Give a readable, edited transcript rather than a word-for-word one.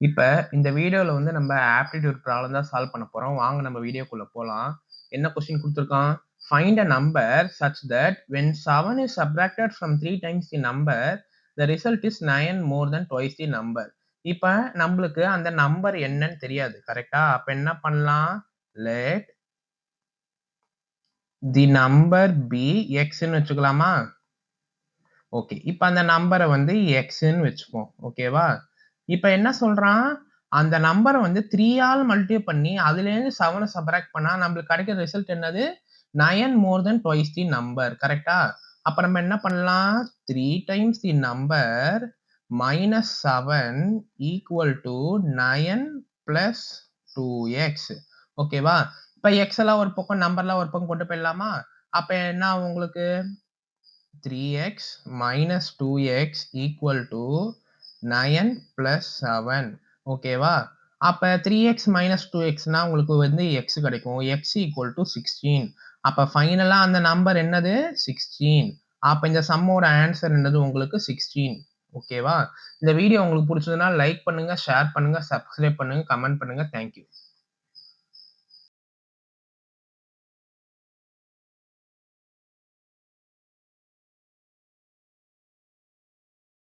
இப்ப இந்த வீடியோல வந்து நம்ம ஆப்டிட்யூட் ப்ராப்ளம் தான் சால்வ் பண்ண போறோம். வாங்க நம்ம வீடியோக்குள்ள போலாம். என்ன question குடுத்திருக்கான்? Find a number such that when 7 is subtracted from 3 times the number, the result is 9 more than twice the number. இப்ப நம்மளுக்கு அந்த நம்பர் என்னன்னு தெரியாது. கரெக்ட்டா? அப்ப என்ன பண்ணலாம்? Let the number be x ன்னு வச்சுக்கலாமா? ஓகே. இப்ப அந்த நம்பர வந்து xன்னு வச்சுப்போம். ஓகேவா? இப்ப என்ன சொல்றான்? அந்த நம்பர வந்து 3 ஆல் மல்டிப்ளை பண்ணி அதிலேருந்து 7 சப்ட்ராக்ட் பண்ணா நம்மளுக்கு கிடைக்கிற ரிசல்ட் என்னது? 9 மோர் தென் ட்வைஸ் தி நம்பர். கரெக்ட்டா? அப்ப நம்ம என்ன பண்ணலாம்? 3 times the number minus 7 equal to 9 plus 2x. ஓகேவா? இப்ப x எல்லாம் ஒரு பக்கம், நம்பர்லாம் ஒரு பக்கம் கொண்டு போயிடலாமா? அப்ப என்ன ஆகும் உங்களுக்கு? 3x minus 2x equal to 9 plus 7. ஓகேவா? அப்ப 3x minus 2x னா உங்களுக்கு வந்து x கிடைக்கும். x equal to 16. அப்ப ஃபைனலா அந்த நம்பர் என்னது? 16. அப்ப இந்த சம்மோட ஆன்சர் என்னது? உங்களுக்கு 16. ஓகேவா? இந்த வீடியோ உங்களுக்கு பிடிச்சதுன்னா லைக் பண்ணுங்க, ஷேர் பண்ணுங்க, சப்ஸ்கிரைப் பண்ணுங்க, கமெண்ட் பண்ணுங்க. Thank you.